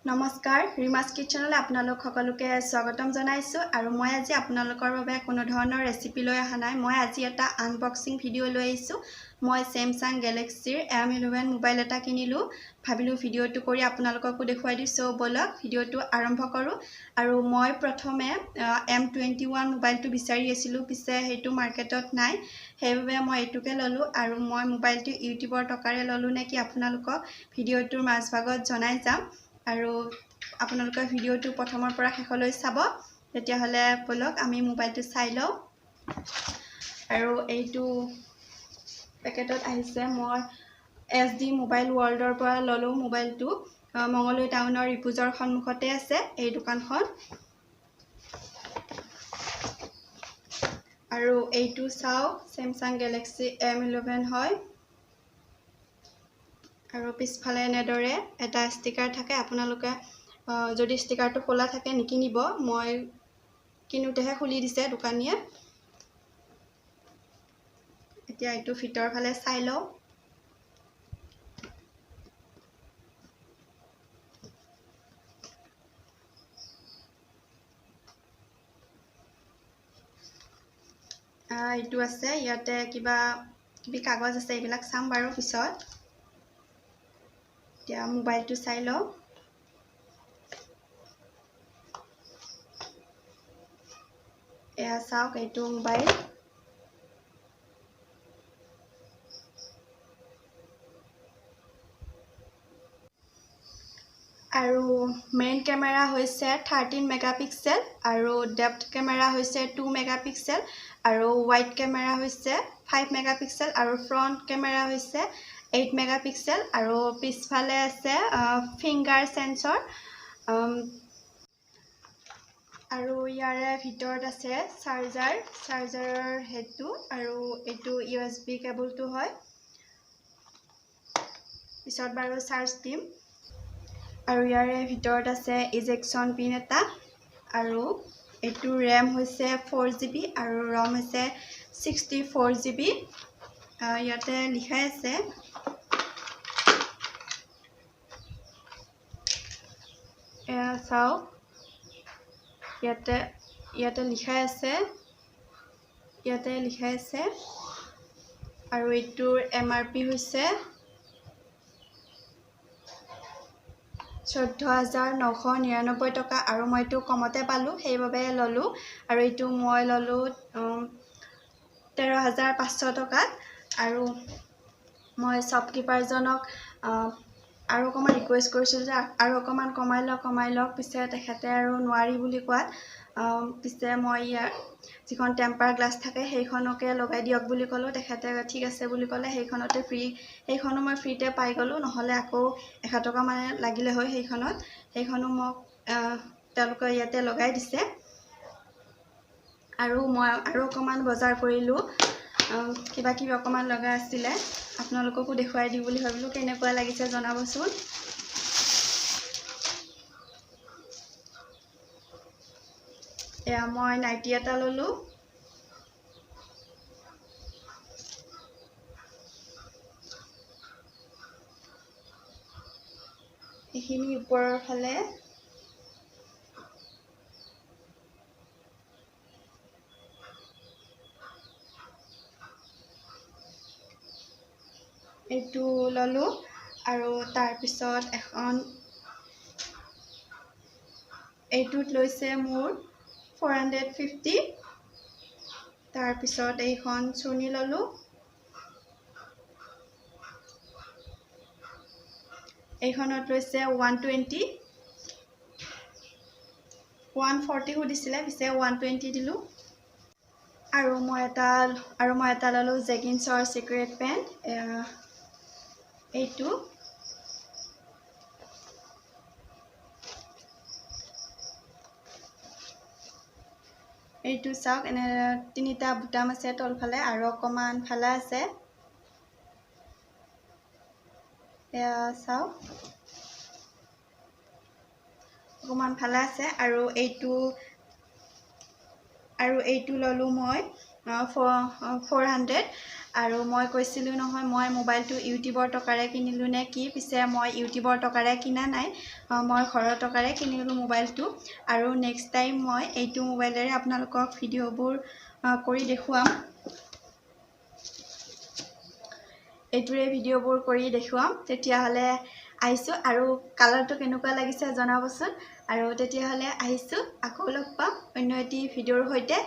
নমস্কাৰ ৰিমা'ছ কিচেনলৈ আপোনালোক সকলোকে স্বাগতম জনাইছো আৰু মই আজি আপোনালোকৰ বাবে কোনো ধৰণৰ ৰেচিপি লৈ অহা নাই মই আজি এটা আনবক্সিং ভিডিও লৈ আহিছো মই Samsung Galaxy M11 মোবাইল এটা কিনিলো ভাবিলো ভিডিওটো কৰি আপোনালোককো দেখুৱাই দিছো বলক ভিডিওটো আৰম্ভ কৰো আৰু মই প্ৰথমে M21 মোবাইলটো বিচাৰি আছিলো পিছে হেতু মাৰ্কেটত নাই হেইভাবে মই এটুকে ললো আৰু মই মোবাইলটো ইউটিউবৰ টকাৰে ললো নেকি আপোনালোকক ভিডিওটোৰ মাজভাগত জনাই যাম আৰু আপোনালোকৰ ভিডিওটো প্ৰথমৰ পৰা শেষলৈ চাব তেতিয়া হলে বলক আমি মোবাইলটো চাই লও আৰু এইটো পেকেটত আহিছে মই SD মোবাইল ওয়াৰ্ল্ডৰ পৰা ললো মোবাইলটো মঙ্গলদৈ টাউনৰ ৰিপুজৰ সন্মুখতে আছে এই দোকানখন আৰু এইটো চাও Samsung Galaxy M11 হয় আৰু পিছফালে নেদৰে এটা ষ্টিকাৰ থাকে আপোনালোকে যদি ষ্টিকাৰটো খোলা থাকে নিকিনিব মই কিনুতেহে খুলি দিছে দোকানীয়ে এতিয়া এইটো ভিতৰ ফালে চাই লও এইটো আছে ইয়াতে কিবা কাগজ আছে এইবিলাক চাম বাৰু পিছত এতিয়া মোবাইলটো চাই লও এয়া চাওক এইটো মোবাইল আৰু মেইন ক্যামেৰা হৈছে 13 মেগাপিক্সেল আৰু ডেপথ ক্যামেৰা হৈছে 2 মেগাপিক্সেল আৰু ওয়াইড ক্যামেৰা হৈছে 5 মেগাপিক্সেল আৰু ফ্ৰন্ট ক্যামেৰা হৈছে 8 মেগাপিক্সেল আৰু পিছফালে আছে ফিংগাৰ সেন্সৰ আৰু ইয়াৰে ভিতৰত আছে চাৰ্জাৰৰ হেডটো আৰু এইটো USB কেবলটো হয় পিছত বাৰু চাৰ্জ দিম আৰু ইয়াৰে ভিতৰত আছে ইজেকশন পিন এটা আৰু এইটো RAM হৈছে 4GB আৰু ROM হৈছে 64GB ইয়াতে লিখা আছে চাও ইয়াতে লিখা আছে আৰু এইটোৰ MRP হৈছে 14,999 টকা আৰু মই এইটো কমতে পালো সেইভাবে ললো আৰু এইটো মই ললো 13,500 টকা আৰু মই শ্বপকিপাৰজনক আৰু অকমান ৰিকুৱেষ্ট কৰিছিল যে আৰু অকমান কমাই লওক পিছে তেখেতে আৰু নোৱাৰি বুলি কোৱাত পিছে মই যিখন টেম্পাৰ গ্লাছ থাকে সেইখনকে লগাই দিয়ক বুলি কলো তেখেতে ঠিক আছে বুলি কলে সেইখনতে সেইখনো মই ফ্ৰীতে পাই গলো নহলে আকৌ 1,000 টকা মানে লাগিলে হয় সেইখনো মোক তেওঁলোকে ইয়াতে লগাই দিছে আৰু মই আৰু অকমান বজাৰ কৰিলো কিবা অকমান লগা আছিলে আপোনালোককো দেখুৱাই দিম বুলি ভাবিলো কেনেকুৱা লাগিছে জনাবচোন এয়া মই নাইটি এটা ললো এইখিনি ওপৰৰ ফালে এইটো ললো আৰু তাৰ পিছত এখন এইটোত লৈছে মোৰ 450 তাৰ পিছত এইখন চুনি ললো এইখনত লৈছে 120 140 দিছিলে পিছে 120 দিলো আৰু মই এটা ললো জেগিন্সৰ সিক্ৰেট পেন্ট এইটো চাওক এনে তিনিটা বুটাম আছে তলফালে আৰু অকমান ফালা আছে এয়া চাওক অকমান ফালা আছে আৰু এইটো ললো মই 400 আৰু মই কৈছিলোঁ নহয় মই মোবাইলটো ইউটিউবৰ টকাৰে কিনিলোঁ নে কি পিছে মই ইউটিউবৰ টকাৰে কিনা নাই মই ঘৰৰ টকাৰে কিনিলোঁ মোবাইলটো আৰু নেক্সট টাইম মই এইটো মোবাইলেৰে আপোনালোকক ভিডিঅ'বোৰ কৰি দেখুৱাম এইটোৰে ভিডিঅ'বোৰ কৰি দেখুৱাম তেতিয়াহ'লে আহিছোঁ আৰু কালাৰটো কেনেকুৱা লাগিছে জনাবচোন আৰু তেতিয়াহ'লে আহিছোঁ আকৌ লগ পাম অন্য এটি ভিডিঅ'ৰ সৈতে